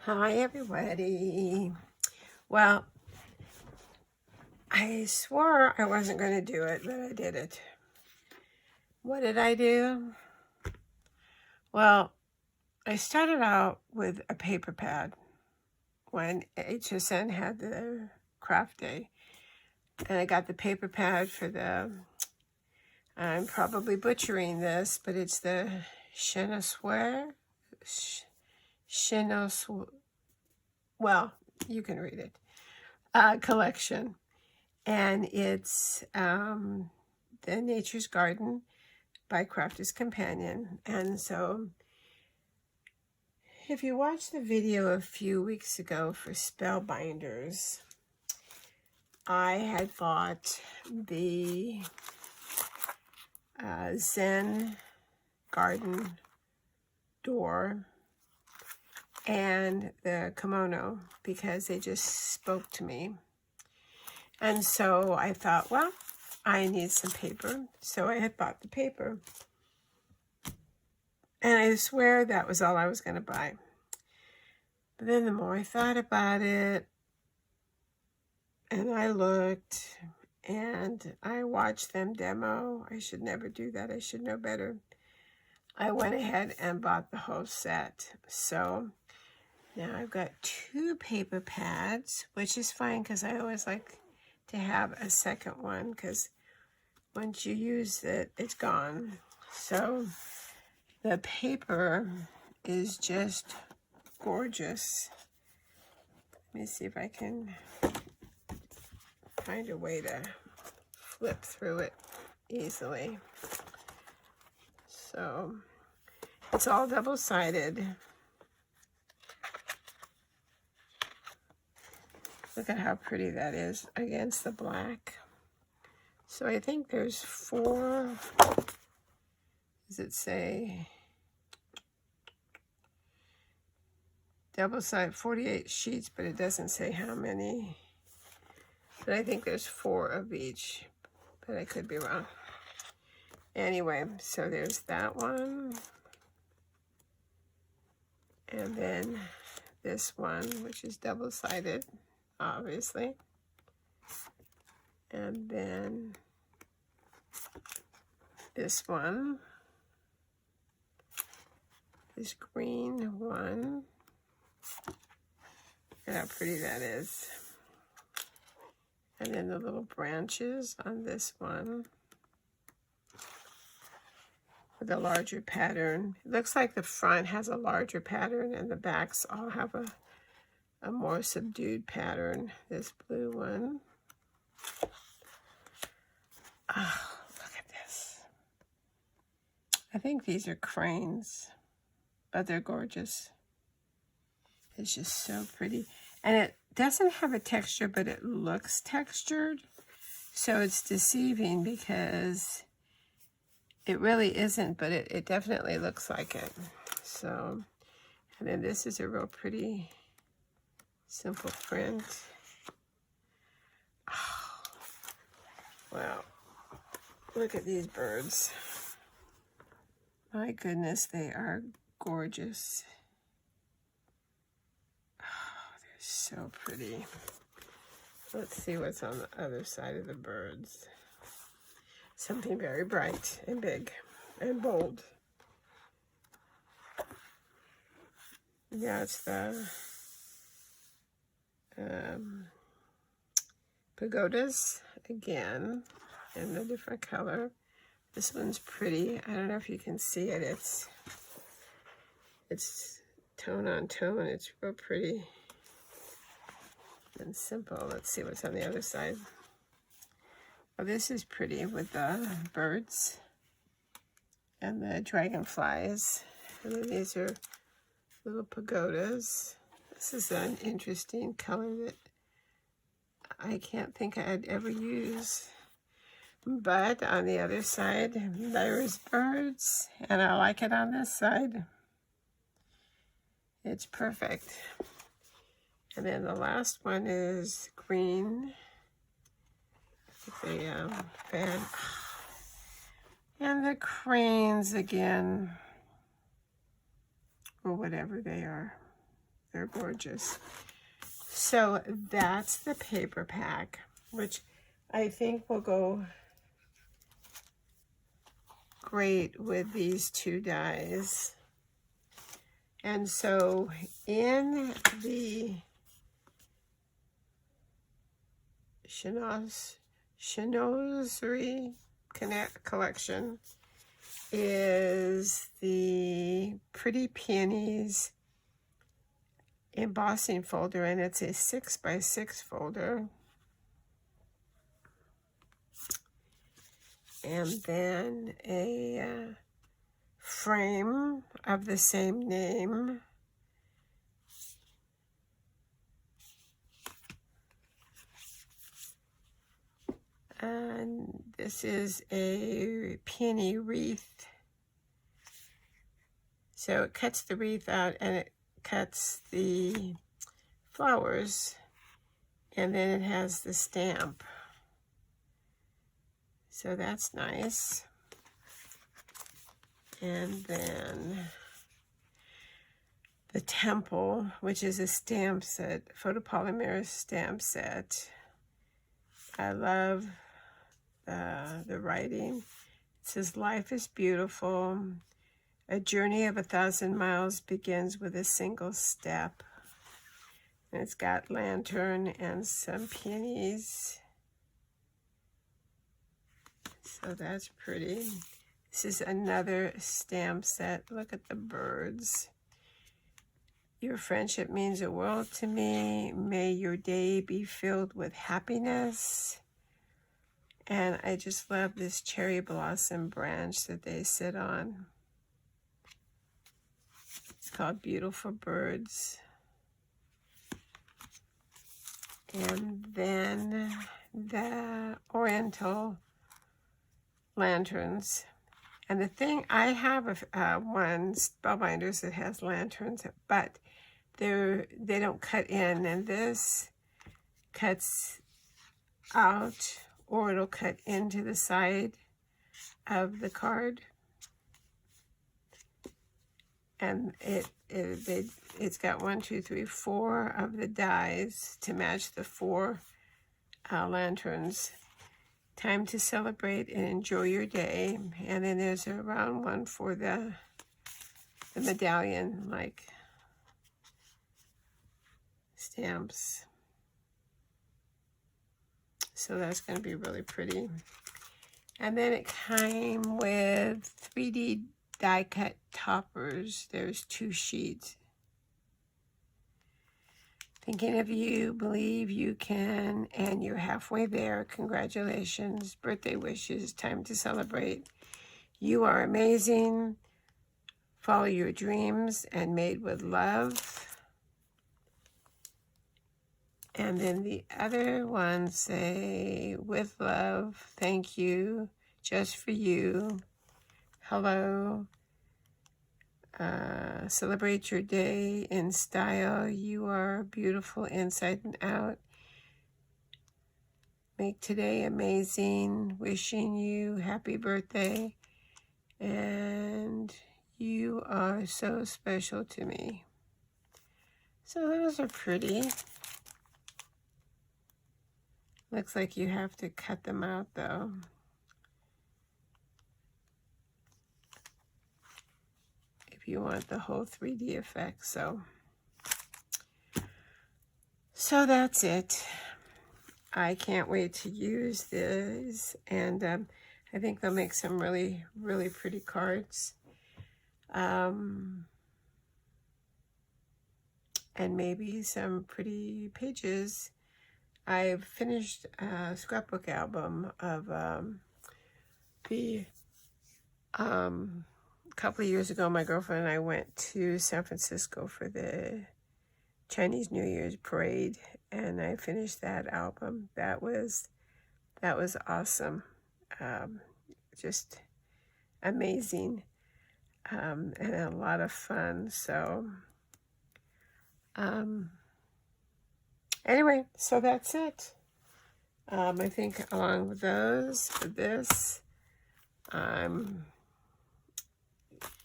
Hi everybody. Well, I swore I wasn't going to do it, but I did it. What did I do? Well, I started out with a paper pad when HSN had the craft day. And I got the paper pad for the, I'm probably butchering this, but it's the Chinoiserie, well, you can read it, collection. And it's the Nature's Garden by Crafter's Companion. And so if you watched the video a few weeks ago for Spellbinders, I had bought the Zen Garden door and the kimono because they just spoke to me. And so I thought, well, I need some paper. So I had bought the paper. And I swear that was all I was going to buy. But then the more I thought about it, and I looked, and I watched them demo. I should never do that. I should know better. I went ahead and bought the whole set. So now I've got 2 paper pads, which is fine because I always like to have a second one because once you use it, it's gone. So the paper is just gorgeous. Let me see if I can find a way to flip through it easily. So it's all double-sided. Look at how pretty that is against the black. So I think there's 4, does it say? Double-sided, 48 sheets, but it doesn't say how many. But I think there's 4 of each, but I could be wrong. Anyway, so there's that one. And then this one, which is double-sided, obviously. And then this one, this green one. Look at how pretty that is. And then the little branches on this one with a larger pattern. It looks like the front has a larger pattern and the backs all have a more subdued pattern. This blue one. Oh, look at this. I think these are cranes, but they're gorgeous. It's just so pretty. And it doesn't have a texture, but it looks textured. So it's deceiving because it really isn't, but it definitely looks like it. So, and then this is a real pretty, simple print. Oh, wow. Look at these birds. My goodness, they are gorgeous. So pretty. Let's see what's on the other side of the birds. Something very bright and big and bold. Yeah, it's the pagodas again in a different color. This one's pretty. I don't know if you can see it. It's tone on tone. It's real pretty and simple. Let's see what's on the other side. Oh, this is pretty with the birds and the dragonflies. And then these are little pagodas. This is an interesting color that I can't think I'd ever use. But on the other side, there's birds, and I like it on this side. It's perfect. And then the last one is green. The fan. And the cranes again, or whatever they are. They're gorgeous. So that's the paper pack, which I think will go great with these two dies. And so in the Chinoiserie Collection is the Pretty Peonies embossing folder, and it's a 6x6 folder. And then a frame of the same name. And this is a peony wreath. So it cuts the wreath out and it cuts the flowers, and then it has the stamp. So that's nice. And then the Temple, which is a stamp set, photopolymer stamp set. I love the writing. It says, "Life is beautiful. A journey of 1,000 miles begins with a single step." And it's got lantern and some peonies. So that's pretty. This is another stamp set. Look at the birds. "Your friendship means the world to me. May your day be filled with happiness." And I just love this cherry blossom branch that they sit on. It's called Beautiful Birds. And then the Oriental lanterns. And the thing, I have one spellbinders that has lanterns, but they don't cut in, and this cuts out, or it'll cut into the side of the card. And it's got 1, 2, 3, 4 of the dies to match the 4 lanterns. "Time to celebrate and enjoy your day." And then there's a round one for the medallion, like stamps. So that's going to be really pretty. And then it came with 3D die cut toppers. There's 2 sheets. "Thinking of you, believe you can, and you're halfway there. Congratulations, birthday wishes, time to celebrate. You are amazing. Follow your dreams, and made with love." And then the other ones say, "With love, thank you, just for you. Hello. Celebrate your day in style. You are beautiful inside and out. Make today amazing. Wishing you happy birthday. And you are so special to me." So those are pretty. Looks like you have to cut them out though. If you want the whole 3D effect. So that's it. I can't wait to use this, and I think they'll make some really, really pretty cards. And maybe some pretty pages. I've finished a scrapbook album of a couple of years ago, my girlfriend and I went to San Francisco for the Chinese New Year's parade, and I finished that album. That was awesome. Just amazing, and a lot of fun. So anyway, so that's it. I think along with those, for this, I'm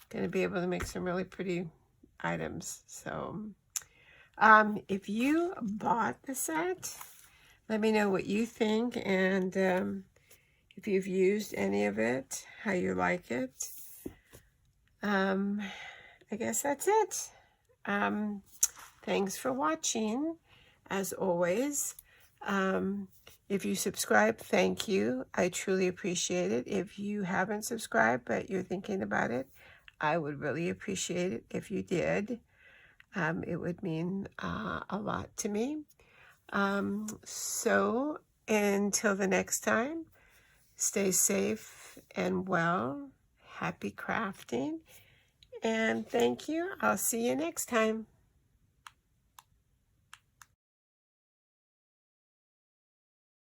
going to be able to make some really pretty items. So If you bought the set, let me know what you think, and if you've used any of it, how you like it. I guess that's it. Thanks for watching, as always. If you subscribe, thank you. I truly appreciate it. If you haven't subscribed, but you're thinking about it, I would really appreciate it if you did. It would mean a lot to me. So until the next time, stay safe and well. Happy crafting. And thank you. I'll see you next time.